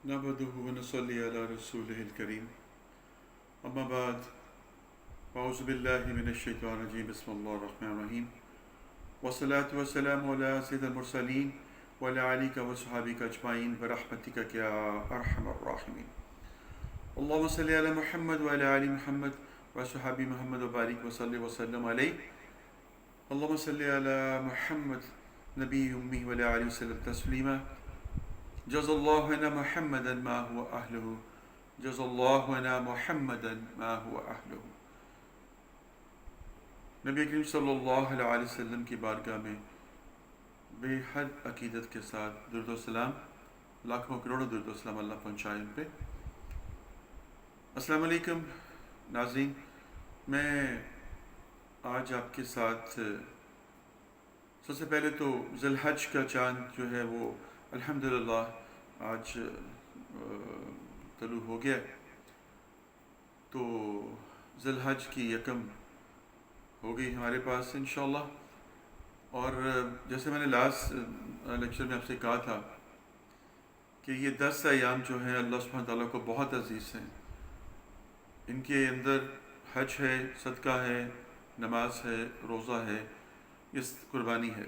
نحمده ونصلي على رسوله الكريم أما بعد أعوذ بالله من الشيطان الرجيم بسم الله الرحمن الرحيم والصلاة والسلام على سيد المرسلين وعلى آلك وصحبك أجمعين برحمتك يا أرحم الراحمين اللهم صل على محمد وعلى آل محمد وصحبه محمد وبارك وسلم عليه اللهم صل على محمد نبي أمي وعلى آله وسلم تسليما جزا الله عنا محمدا ما هو أهله جزا الله عنا محمدا ما هو أهله نبی کریم صلی اللہ علیہ وسلم کی بارگاہ میں بے حد عقیدت کے ساتھ درود و سلام، لاکھوں کروڑوں درود و سلام اللہ پہنچائے ان پہ۔ السلام علیکم ناظرین، میں آج آپ کے ساتھ سب سے پہلے تو ذی الحج کا چاند جو ہے وہ الحمدللہ آج طلوع ہو گیا، تو ذی الحج کی یکم ہو گئی ہمارے پاس انشاءاللہ۔ اور جیسے میں نے لاسٹ لیکچر میں آپ سے کہا تھا کہ یہ 10 ایام جو ہیں اللہ سبحانہ تعالیٰ کو بہت عزیز ہیں، ان کے اندر حج ہے، صدقہ ہے، نماز ہے، روزہ ہے، اس قربانی ہے۔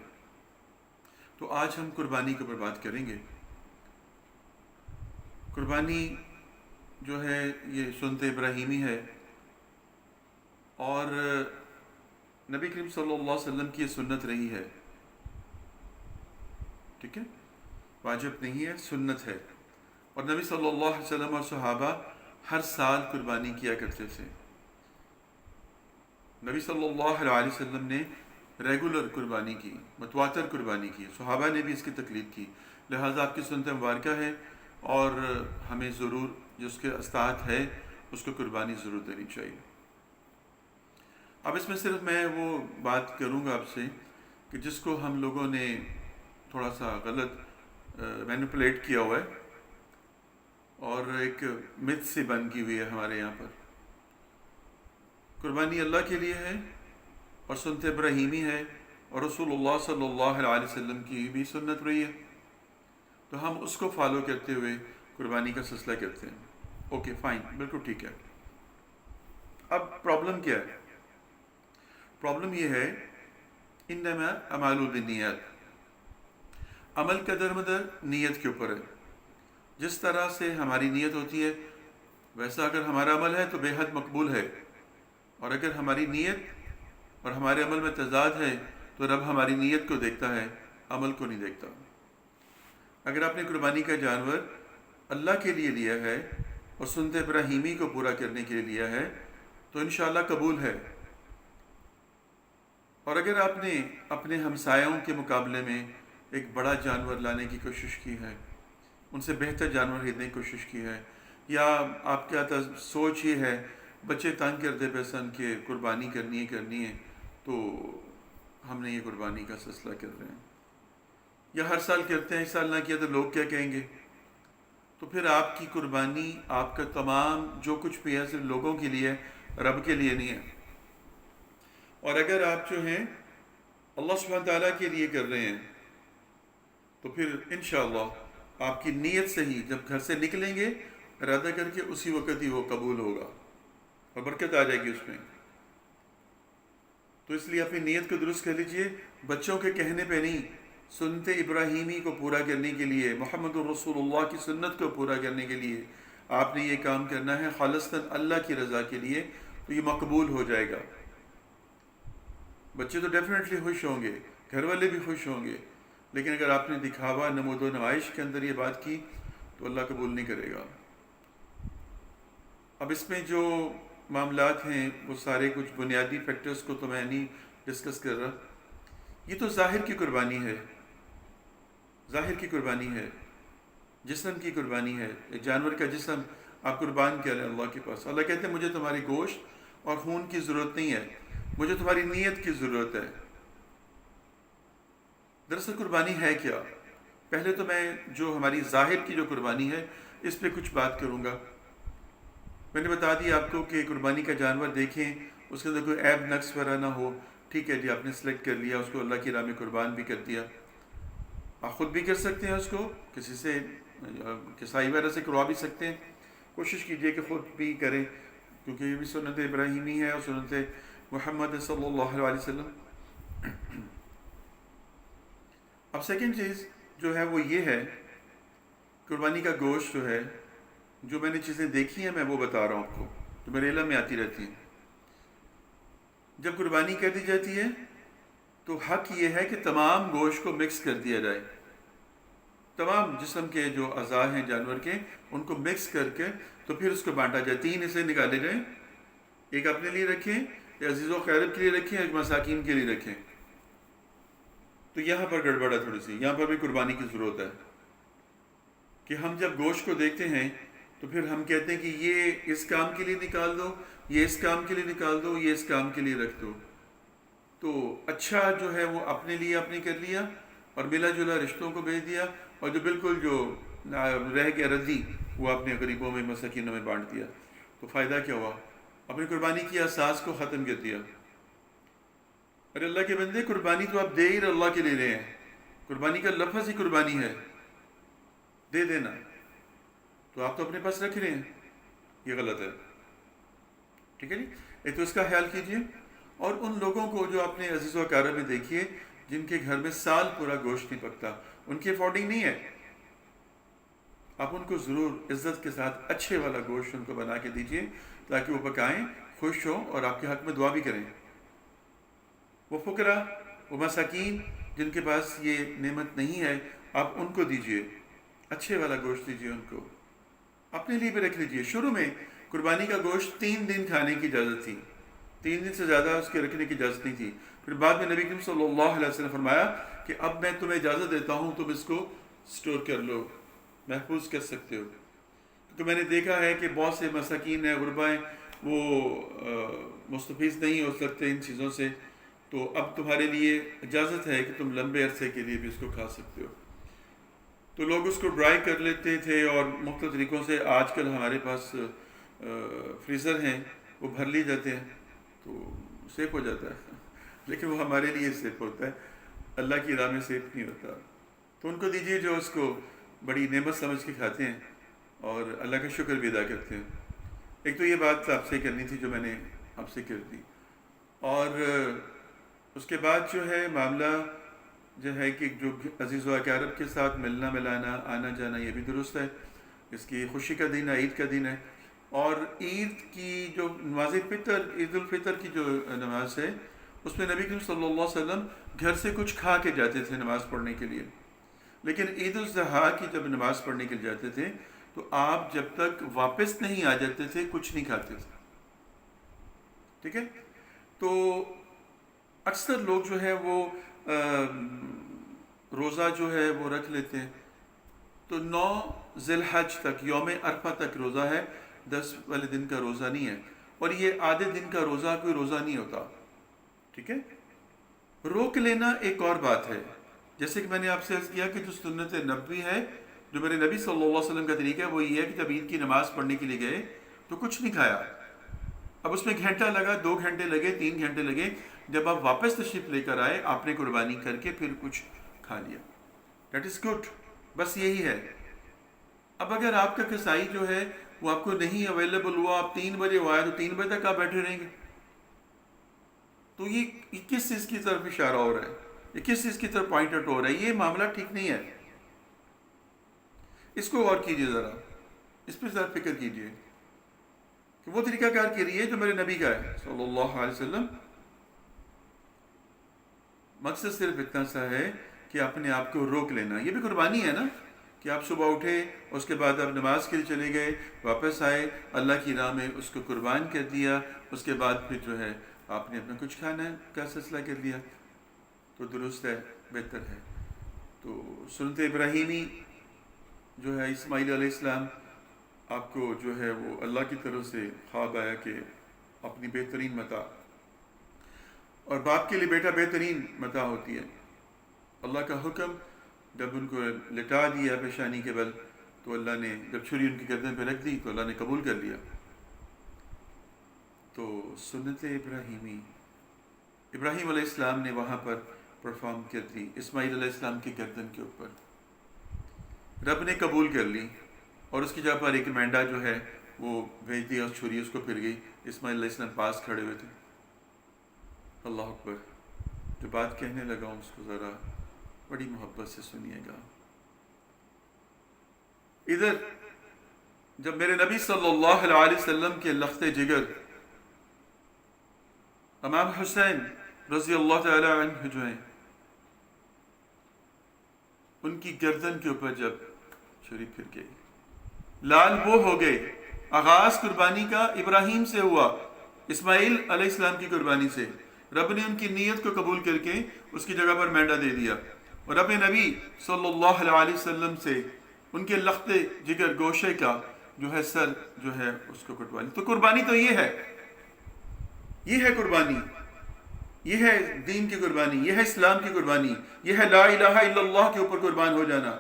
تو آج ہم قربانی کے اوپر بات کریں گے۔ قربانی جو ہے یہ سنت ابراہیمی ہے، اور نبی کریم صلی اللہ علیہ وسلم کی یہ سنت رہی ہے، ٹھیک ہے، واجب نہیں ہے، سنت ہے۔ اور نبی صلی اللہ علیہ وسلم اور صحابہ ہر سال قربانی کیا کرتے تھے۔ نبی صلی اللہ علیہ وسلم نے ریگولر قربانی کی، متواتر قربانی کی، صحابہ نے بھی اس کی تقلید کی، لہٰذا آپ کی سنت مبارکہ ہے، اور ہمیں ضرور جس کے استطاعت ہے اس کو قربانی ضرور دینی چاہیے۔ اب اس میں صرف میں وہ بات کروں گا آپ سے کہ جس کو ہم لوگوں نے تھوڑا سا غلط مینیپولیٹ کیا ہوا ہے، اور ایک متھ سی بن کی ہوئی ہے ہمارے یہاں پر۔ قربانی اللہ کے لیے ہے، اور سنت ابراہیمی ہے، اور رسول اللہ صلی اللہ علیہ وسلم کی بھی سنت رہی ہے، تو ہم اس کو فالو کرتے ہوئے قربانی کا سلسلہ کرتے ہیں۔ اوکے فائن، بالکل ٹھیک ہے۔ اب پرابلم کیا ہے؟ پرابلم یہ ہے انما اعمال بالنیات، عمل کا درمدر نیت کے اوپر ہے۔ جس طرح سے ہماری نیت ہوتی ہے ویسا اگر ہمارا عمل ہے تو بے حد مقبول ہے، اور اگر ہماری نیت اور ہمارے عمل میں تضاد ہے تو رب ہماری نیت کو دیکھتا ہے، عمل کو نہیں دیکھتا۔ اگر آپ نے قربانی کا جانور اللہ کے لیے لیا ہے اور سنت ابراہیمی کو پورا کرنے کے لیے لیا ہے تو انشاءاللہ قبول ہے۔ اور اگر آپ نے اپنے ہمسایوں کے مقابلے میں ایک بڑا جانور لانے کی کوشش کی ہے، ان سے بہتر جانور خریدنے کی کوشش کی ہے، یا آپ کا سوچ یہ ہے بچے تنگ کرتے پیسن کہ قربانی کرنی ہے تو ہم نے یہ قربانی کا سلسلہ کر رہے ہیں، یا ہر سال کرتے ہیں، اس سال نہ کیا تو لوگ کیا کہیں گے، تو پھر آپ کی قربانی، آپ کا تمام جو کچھ بھی ہے صرف لوگوں کے لیے، رب کے لیے نہیں ہے۔ اور اگر آپ جو ہیں اللہ سبحانہ تعالیٰ کے لیے کر رہے ہیں تو پھر انشاءاللہ آپ کی نیت سے ہی جب گھر سے نکلیں گے ارادہ کر کے اسی وقت ہی وہ قبول ہوگا اور برکت آ جائے گی اس میں۔ تو اس لیے اپنی نیت کو درست کر لیجئے، بچوں کے کہنے پہ نہیں، سنت ابراہیمی کو پورا کرنے کے لیے، محمد الرسول اللہ کی سنت کو پورا کرنے کے لیے آپ نے یہ کام کرنا ہے خالصتاً اللہ کی رضا کے لیے، تو یہ مقبول ہو جائے گا۔ بچے تو ڈیفینیٹلی خوش ہوں گے، گھر والے بھی خوش ہوں گے، لیکن اگر آپ نے دکھاوا، نمود و نمائش کے اندر یہ بات کی تو اللہ قبول نہیں کرے گا۔ اب اس میں جو معاملات ہیں وہ سارے کچھ بنیادی فیکٹرز کو تو میں نہیں ڈسکس کر رہا، یہ تو ظاہر کی قربانی ہے، ظاہر کی قربانی ہے، جسم کی قربانی ہے، ایک جانور کا جسم آپ قربان کر رہے ہیں اللہ کے پاس۔ اللہ کہتے ہیں مجھے تمہاری گوشت اور خون کی ضرورت نہیں ہے، مجھے تمہاری نیت کی ضرورت ہے۔ دراصل قربانی ہے کیا؟ پہلے تو میں جو ہماری ظاہر کی جو قربانی ہے اس پہ کچھ بات کروں گا۔ میں نے بتا دیا آپ کو کہ قربانی کا جانور دیکھیں، اس کے اندر کوئی عیب نقص وغیرہ نہ ہو، ٹھیک ہے جی، آپ نے سلیکٹ کر لیا، اس کو اللہ کی راہ میں قربان بھی کر دیا، آپ خود بھی کر سکتے ہیں، اس کو کسی سے کسائی وغیرہ سے کروا بھی سکتے ہیں، کوشش کیجئے کہ خود بھی کریں، کیونکہ یہ بھی سنت ابراہیمی ہے اور سنت محمد صلی اللہ علیہ وسلم۔ اب سیکنڈ چیز جو ہے وہ یہ ہے، قربانی کا گوشت جو ہے، جو میں نے چیزیں دیکھی ہیں میں وہ بتا رہا ہوں آپ کو، جو میرے علم میں آتی رہتی ہیں۔ جب قربانی کر دی جاتی ہے تو حق یہ ہے کہ تمام گوشت کو مکس کر دیا جائے، تمام جسم کے جو اعضاء ہیں جانور کے ان کو مکس کر کے تو پھر اس کو بانٹا جائے، 3 حصے نکالے جائیں، ایک اپنے لیے رکھیں، ایک عزیز و خیرت کے لیے رکھیں، ایک مساکین کے لیے رکھیں۔ تو یہاں پر گڑبڑ ہے تھوڑی سی، یہاں پر بھی قربانی کی ضرورت ہے کہ ہم جب گوشت کو دیکھتے ہیں تو پھر ہم کہتے ہیں کہ یہ اس کام کے لیے نکال دو، یہ اس کام کے لیے نکال دو، یہ اس کام کے لیے رکھ دو۔ تو اچھا جو ہے وہ اپنے لیے آپ نے کر لیا اور ملا جلا رشتوں کو بھیج دیا، اور جو بالکل جو رہ گیا ردی وہ اپنے غریبوں میں مساکینوں میں بانٹ دیا۔ تو فائدہ کیا ہوا؟ اپنی قربانی کی اساس کو ختم کر دیا۔ ارے اللہ کے بندے، قربانی تو آپ دے ہی اللہ کے لے رہے ہیں، قربانی کا لفظ ہی قربانی ہے، دے دینا، تو آپ تو اپنے پاس رکھ رہے ہیں، یہ غلط ہے۔ ٹھیک ہے جی، ایک تو اس کا خیال کیجئے، اور ان لوگوں کو جو اپنے عزیز و اقارب میں دیکھیے جن کے گھر میں سال پورا گوشت نہیں پکتا، ان کی افورڈنگ نہیں ہے، آپ ان کو ضرور عزت کے ساتھ اچھے والا گوشت ان کو بنا کے دیجئے تاکہ وہ پکائیں، خوش ہوں اور آپ کے حق میں دعا بھی کریں۔ وہ فقراء، وہ مساکین جن کے پاس یہ نعمت نہیں ہے، آپ ان کو دیجئے، اچھے والا گوشت دیجئے ان کو، اپنے لیے بھی رکھ لیجئے۔ شروع میں قربانی کا گوشت 3 دن کھانے کی اجازت تھی، 3 دن سے زیادہ اس کے رکھنے کی اجازت نہیں تھی۔ پھر بعد میں نبی کریم صلی اللہ علیہ وسلم نے فرمایا کہ اب میں تمہیں اجازت دیتا ہوں، تم اس کو سٹور کر لو، محفوظ کر سکتے ہو، کیونکہ میں نے دیکھا ہے کہ بہت سے مساکین ہیں، غربا ہیں، وہ مستفیض نہیں ہو سکتے ان چیزوں سے، تو اب تمہارے لیے اجازت ہے کہ تم لمبے عرصے کے لیے بھی اس کو کھا سکتے ہو۔ تو لوگ اس کو ڈرائی کر لیتے تھے اور مختلف طریقوں سے، آج کل ہمارے پاس فریزر ہیں، وہ بھر لی جاتے ہیں تو سیف ہو جاتا ہے، لیکن وہ ہمارے لیے سیف ہوتا ہے، اللہ کی راہ میں سیف نہیں ہوتا۔ تو ان کو دیجیے جو اس کو بڑی نعمت سمجھ کے کھاتے ہیں اور اللہ کا شکر بھی ادا کرتے ہیں۔ ایک تو یہ بات آپ سے کرنی تھی جو میں نے آپ سے کر دی، اور اس کے بعد جو ہے معاملہ جو ہے کہ جو عزیز و اقارب کے ساتھ ملنا ملانا، آنا جانا، یہ بھی درست ہے، اس کی خوشی کا دن ہے، عید کا دن ہے۔ اور عید کی جو نماز فطر، عید الفطر کی جو نماز ہے، اس میں نبی کریم صلی اللہ علیہ وسلم گھر سے کچھ کھا کے جاتے تھے نماز پڑھنے کے لیے، لیکن عید الاضحیٰ کی جب نماز پڑھنے کے لیے جاتے تھے تو آپ جب تک واپس نہیں آ جاتے تھے کچھ نہیں کھاتے تھے۔ ٹھیک ہے، تو اکثر لوگ جو ہے وہ روزہ جو ہے وہ رکھ لیتے ہیں، تو 9 ذی الحج تک، یوم عرفہ تک روزہ ہے، 10 والے دن کا روزہ نہیں ہے، اور یہ آدھے دن کا روزہ کوئی روزہ نہیں ہوتا۔ ٹھیک ہے، روک لینا ایک اور بات ہے، جیسے کہ میں نے آپ سے عرض کیا کہ جو سنت نبوی ہے، جو میرے نبی صلی اللہ علیہ وسلم کا طریقہ ہے، وہ یہ ہے کہ جب عید کی نماز پڑھنے کے لیے گئے تو کچھ نہیں کھایا، اب اس میں گھنٹہ لگا، 2 گھنٹے لگے، 3 گھنٹے لگے، جب آپ واپس تشریف لے کر آئے آپ نے قربانی کر کے پھر کچھ کھا لیا، دیٹ از گڈ، بس یہی ہے۔ اب اگر آپ کا کسائی جو ہے وہ آپ کو نہیں اویلیبل ہوا، آپ 3 بجے وہ آیا تو 3 بجے تک آپ بیٹھے رہیں گے، تو یہ کس چیز کی طرف اشارہ ہو رہا ہے، یہ کس چیز کی طرف پوائنٹ آؤٹ ہو رہا ہے؟ یہ معاملہ ٹھیک نہیں ہے، اس کو غور کیجئے، ذرا اس پہ ذرا فکر کیجئے کہ وہ طریقہ کار کے لیے جو میرے نبی کا ہے صلی اللہ علیہ وسلم۔ مقصد صرف اتنا سا ہے کہ اپنے آپ کو روک لینا، یہ بھی قربانی ہے نا، کہ آپ صبح اٹھے، اس کے بعد آپ نماز کے لیے چلے گئے، واپس آئے، اللہ کی راہ میں اس کو قربان کر دیا، اس کے بعد پھر جو ہے آپ نے اپنا کچھ کھانا کا سلسلہ کر دیا، تو درست ہے، بہتر ہے۔ تو سنت ابراہیمی جو ہے، اسماعیل علیہ السلام آپ کو جو ہے وہ اللہ کی طرف سے خواب آیا کہ اپنی بہترین متاع، اور باپ کے لیے بیٹا بہترین متاع ہوتی ہے، اللہ کا حکم جب ان کو لٹا دیا پیشانی کے بل، تو اللہ نے جب چھری ان کی گردن پہ رکھ دی تو اللہ نے قبول کر لیا۔ تو سنت ابراہیمی، ابراہیم علیہ السلام نے وہاں پر پرفارم کر دی، اسماعیل علیہ السلام کی گردن کے اوپر۔ رب نے قبول کر لی اور اس کی جگہ پر ایک مینڈا جو ہے وہ بھیج دیا، اس چھری اس کو پھر گئی۔ اسماعیل علیہ السلام پاس کھڑے ہوئے تھے۔ اللہ اکبر۔ جو بات کہنے لگا ہوں اس کو ذرا بڑی محبت سے سنیے گا۔ ادھر جب میرے نبی صلی اللہ علیہ وسلم کے لخت جگر امام حسین رضی اللہ تعالی عنہ جو ہیں، ان کی گردن کے اوپر جب چھری پھر گئی، لال وہ ہو گئے۔ آغاز قربانی کا ابراہیم سے ہوا، اسماعیل علیہ السلام کی قربانی سے۔ رب نے ان کی نیت کو قبول کر کے اس کی جگہ پر مینڈا دے دیا، اور رب نبی صلی اللہ علیہ وسلم سے ان کے لخت جگر گوشے کا جو ہے سر جو ہے اس کو کٹوا لی۔ تو قربانی تو یہ ہے قربانی، یہ ہے دین کی قربانی، یہ ہے اسلام کی قربانی، یہ ہے لا الہ الا اللہ کے اوپر قربان ہو جانا،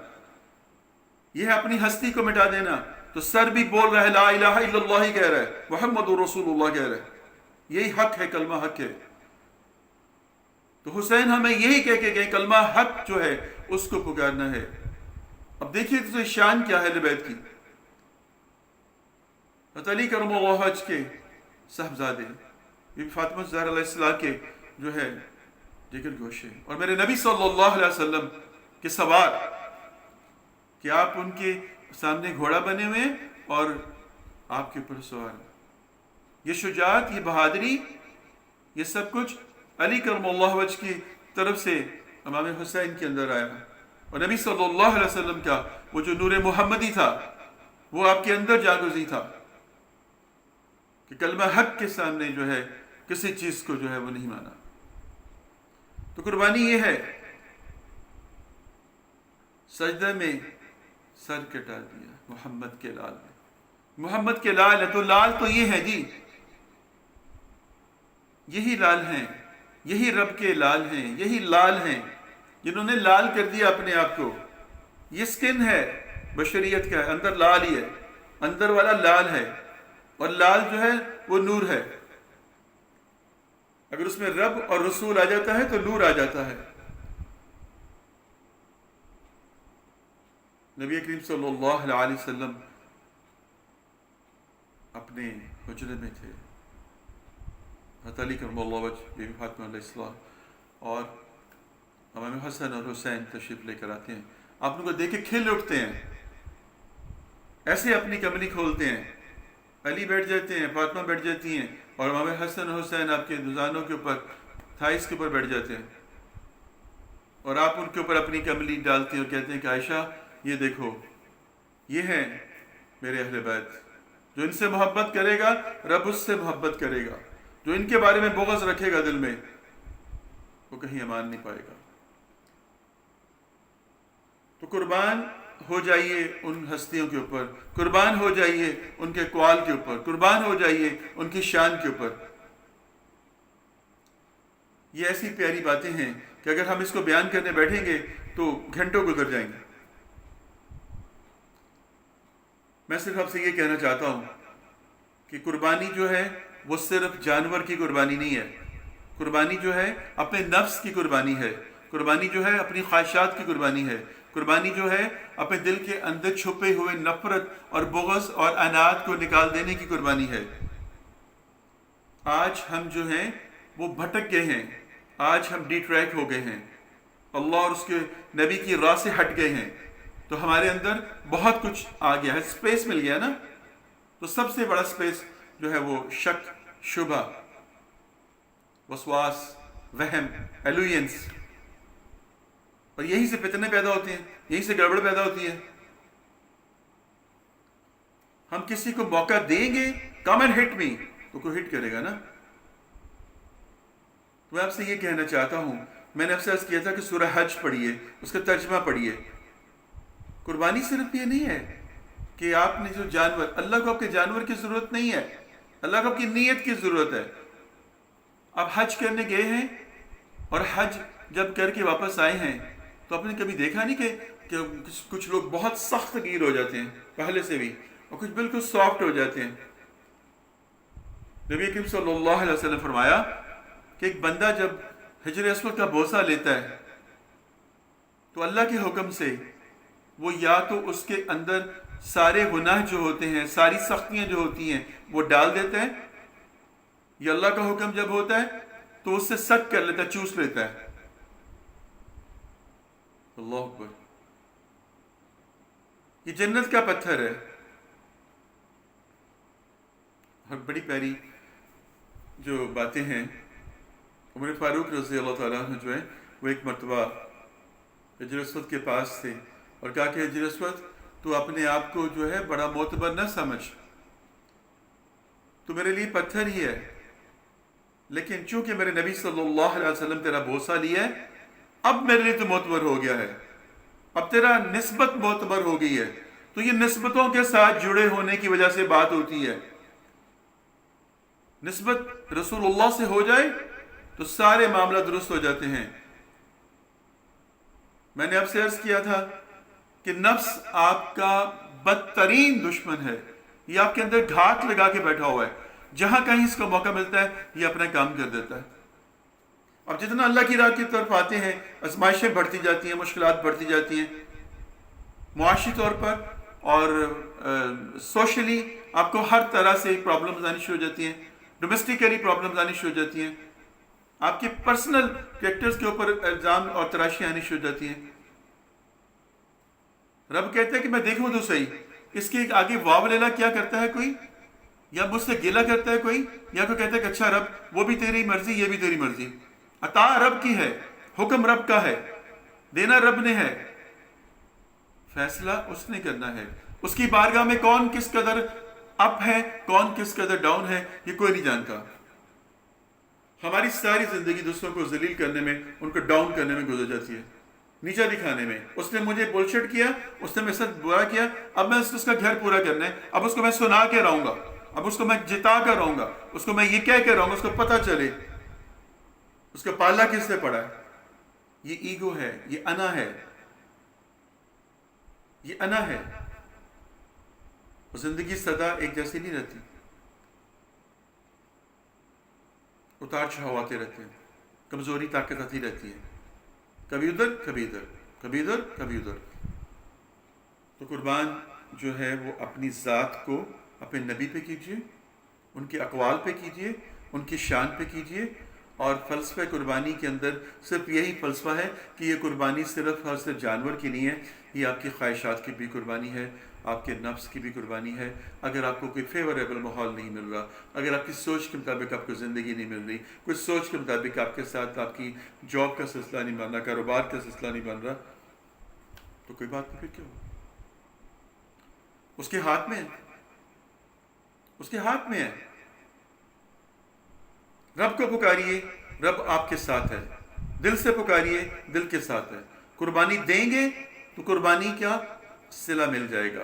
یہ ہے اپنی ہستی کو مٹا دینا۔ تو سر بھی بول رہا ہے لا الہ الا اللہ ہی کہہ رہا ہے، محمد رسول اللہ کہہ رہا ہے، یہی حق ہے، کلمہ حق ہے۔ تو حسین ہمیں یہی کہہ کے گئے کلمہ حق جو ہے اس کو پکارنا ہے۔ اب دیکھیے تو شان کیا ہے اہل بیت کی۔ علی کرم اللہ وجہ کے صاحبزادے بی بی فاطمہ زہرا علیہ السلام کے جو ہے جگر گوشے، اور میرے نبی صلی اللہ علیہ وسلم کے سوار کہ آپ ان کے سامنے گھوڑا بنے ہوئے اور آپ کے اوپر سوار۔ یہ شجاعت، یہ بہادری، یہ سب کچھ علی کرم اللہ وجہ کی طرف سے امام حسین کے اندر آیا، اور نبی صلی اللہ علیہ وسلم کا وہ جو نور محمدی تھا وہ آپ کے اندر جاگزی تھا کہ کلمہ حق کے سامنے جو ہے کسی چیز کو جو ہے وہ نہیں مانا۔ تو قربانی یہ ہے، سجدہ میں سر کٹا دیا محمد کے لال نے۔ محمد کے لال ہے تو لال تو یہ ہے جی، یہی لال ہیں، یہی رب کے لال ہیں، یہی لال ہیں جنہوں نے لال کر دیا اپنے آپ کو۔ یہ سکن ہے بشریت کا، اندر لال ہی ہے، اندر والا لال ہے، اور لال جو ہے وہ نور ہے۔ اگر اس میں رب اور رسول آ جاتا ہے تو نور آ جاتا ہے۔ نبی کریم صلی اللہ علیہ وسلم اپنے حجرے میں تھے، حضرت علی کرم اللہ وجہ، بی بی فاطمہ علیہ السلام اور امام حسن اور حسین تشریف لے کر آتے ہیں۔ آپ ان کو دیکھ کے کھل اٹھتے ہیں، ایسے اپنی کملی کھولتے ہیں، علی بیٹھ جاتے ہیں، فاطمہ بیٹھ جاتی ہیں، اور امام حسن اور حسین آپ کے دزانوں کے اوپر، تھائس کے اوپر بیٹھ جاتے ہیں، اور آپ ان کے اوپر اپنی کملی ڈالتے ہیں اور کہتے ہیں کہ عائشہ یہ دیکھو، یہ ہے میرے اہل بیت، جو ان سے محبت کرے گا رب اس سے محبت کرے گا، جو ان کے بارے میں بغض رکھے گا دل میں وہ کہیں امان نہیں پائے گا۔ تو قربان ہو جائیے ان ہستیوں کے اوپر، قربان ہو جائیے ان کے اقوال کے اوپر، قربان ہو جائیے ان کی شان کے اوپر۔ یہ ایسی پیاری باتیں ہیں کہ اگر ہم اس کو بیان کرنے بیٹھیں گے تو گھنٹوں گزر جائیں گے۔ میں صرف آپ سے یہ کہنا چاہتا ہوں کہ قربانی جو ہے وہ صرف جانور کی قربانی نہیں ہے، قربانی جو ہے اپنے نفس کی قربانی ہے، قربانی جو ہے اپنی خواہشات کی قربانی ہے، قربانی جو ہے اپنے دل کے اندر چھپے ہوئے نفرت اور بغض اور عناد کو نکال دینے کی قربانی ہے۔ آج ہم جو ہیں وہ بھٹک گئے ہیں، آج ہم ڈی ٹریک ہو گئے ہیں، اللہ اور اس کے نبی کی راہ سے ہٹ گئے ہیں، تو ہمارے اندر بہت کچھ آ گیا ہے، سپیس مل گیا نا۔ تو سب سے بڑا سپیس جو ہے وہ شک، شبہ، وسواس، وہم، ایلوینس، اور یہیں سے فتنے پیدا ہوتے ہیں، یہیں سے گڑبڑ پیدا ہوتی ہے۔ ہم کسی کو موقع دیں گے کم اینڈ ہٹ می تو کوئی ہٹ کرے گا نا۔ تو میں آپ سے یہ کہنا چاہتا ہوں، میں نے آپ سے عرض کیا تھا کہ سورہ حج پڑھیے، اس کا ترجمہ پڑھیے۔ قربانی صرف یہ نہیں ہے کہ آپ نے جو جانور، اللہ کو آپ کے جانور کی ضرورت نہیں ہے، اللہ کو آپ کی نیت کی ضرورت ہے۔ آپ حج کرنے گئے ہیں اور حج جب کر کے واپس آئے ہیں تو آپ نے کبھی دیکھا نہیں کہ کچھ لوگ بہت سخت گیر ہو جاتے ہیں پہلے سے بھی، اور کچھ بالکل سافٹ ہو جاتے ہیں۔ نبی کریم صلی اللہ علیہ وسلم فرمایا کہ ایک بندہ جب حجر اسود کا بوسہ لیتا ہے تو اللہ کے حکم سے وہ یا تو اس کے اندر سارے گناہ جو ہوتے ہیں، ساری سختیاں جو ہوتی ہیں وہ ڈال دیتا ہے، یا اللہ کا حکم جب ہوتا ہے تو اس سے سک کر لیتا ہے، چوس لیتا ہے۔ اللہ اکبر۔ یہ جنت کا پتھر ہے۔ اور بڑی پیاری جو باتیں ہیں، عمر فاروق رضی اللہ تعالیٰ عنہ جو ہے وہ ایک مرتبہ حجر اسود کے پاس تھے اور کہا کہ حجر اسود تو اپنے آپ کو جو ہے بڑا معتبر نہ سمجھ، تو میرے لیے پتھر ہی ہے، لیکن چونکہ میرے نبی صلی اللہ علیہ وسلم تیرا بوسہ لیا ہے، اب میرے لیے تو معتبر ہو گیا ہے، اب تیرا نسبت معتبر ہو گئی ہے۔ تو یہ نسبتوں کے ساتھ جڑے ہونے کی وجہ سے بات ہوتی ہے۔ نسبت رسول اللہ سے ہو جائے تو سارے معاملہ درست ہو جاتے ہیں۔ میں نے آپ سے عرض کیا تھا کہ نفس آپ کا بدترین دشمن ہے، یہ آپ کے اندر گھات لگا کے بیٹھا ہوا ہے، جہاں کہیں اس کو موقع ملتا ہے یہ اپنا کام کر دیتا ہے۔ اب جتنا اللہ کی راہ کی طرف آتے ہیں آزمائشیں بڑھتی جاتی ہیں، مشکلات بڑھتی جاتی ہیں، معاشی طور پر اور سوشلی آپ کو ہر طرح سے پرابلمز آنی شروع ہو جاتی ہیں، ڈومیسٹیکلی پرابلمز آنی شروع ہو جاتی ہیں، آپ کے پرسنل کریکٹرز کے اوپر الزام اور تراشی آنی شروع ہو جاتی ہیں۔ رب کہتا ہے کہ میں دیکھوں تو صحیح اس کے آگے واو لیلا کیا کرتا ہے کوئی، یا مجھ سے گیلا کرتا ہے کوئی، یا کوئی کہتا ہے کہ اچھا رب وہ بھی تیری مرضی یہ بھی تیری مرضی۔ عطا رب کی ہے، حکم رب کا ہے، دینا رب نے ہے، فیصلہ اس نے کرنا ہے۔ اس کی بارگاہ میں کون کس قدر اپ ہے، کون کس قدر ڈاؤن ہے، یہ کوئی نہیں جانتا۔ ہماری ساری زندگی دوسروں کو ذلیل کرنے میں، ان کو ڈاؤن کرنے میں گزر جاتی ہے، نیچا دکھانے میں۔ اس نے مجھے بلشٹ کیا، اس نے میرے ساتھ برا کیا، اب میں اس کا گھر پورا کرنا ہے، اب اس کو میں سنا کے رہوں گا، اب اس کو میں جتا کر رہوں گا، اس کو میں یہ کہہ کے رہوں گا، اس کو پتہ چلے اس کا پالا کس سے پڑا ہے۔ یہ ایگو ہے، یہ انا ہے، یہ انا ہے۔ اور زندگی سدا ایک جیسی نہیں رہتی، اتار چڑھاؤ آتے رہتے ہیں، کمزوری طاقت آتی رہتی ہے، کبھی ادھر کبھی ادھر، کبھی ادھر کبھی ادھر۔ تو قربان جو ہے وہ اپنی ذات کو اپنے نبی پہ کیجئے، ان کے اقوال پہ کیجئے، ان کی شان پہ کیجئے۔ اور فلسفہ قربانی کے اندر صرف یہی فلسفہ ہے کہ یہ قربانی صرف اور صرف جانور کی نہیں ہے، یہ آپ کی خواہشات کی بھی قربانی ہے، آپ کے نفس کی بھی قربانی ہے۔ اگر آپ کو کوئی فیوریبل ماحول نہیں مل رہا، اگر آپ کی سوچ کے مطابق آپ کو زندگی نہیں مل رہی، کوئی سوچ کے مطابق آپ کے ساتھ آپ کی جاب کا سلسلہ نہیں بن رہا، کاروبار کا سلسلہ نہیں بن رہا، تو کوئی بات نہیں، پھر کیوں؟ اس کے ہاتھ میں ہے، اس کے ہاتھ میں ہے۔ رب کو پکاریے، رب آپ کے ساتھ ہے، دل سے پکاریے، دل کے ساتھ ہے۔ قربانی دیں گے تو قربانی کا صلہ مل جائے گا۔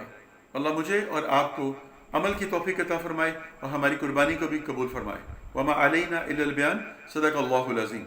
اللہ مجھے اور آپ کو عمل کی توفیق عطا فرمائے اور ہماری قربانی کو بھی قبول فرمائے۔ وما علینا الا البیان۔ صدق اللہ العظیم۔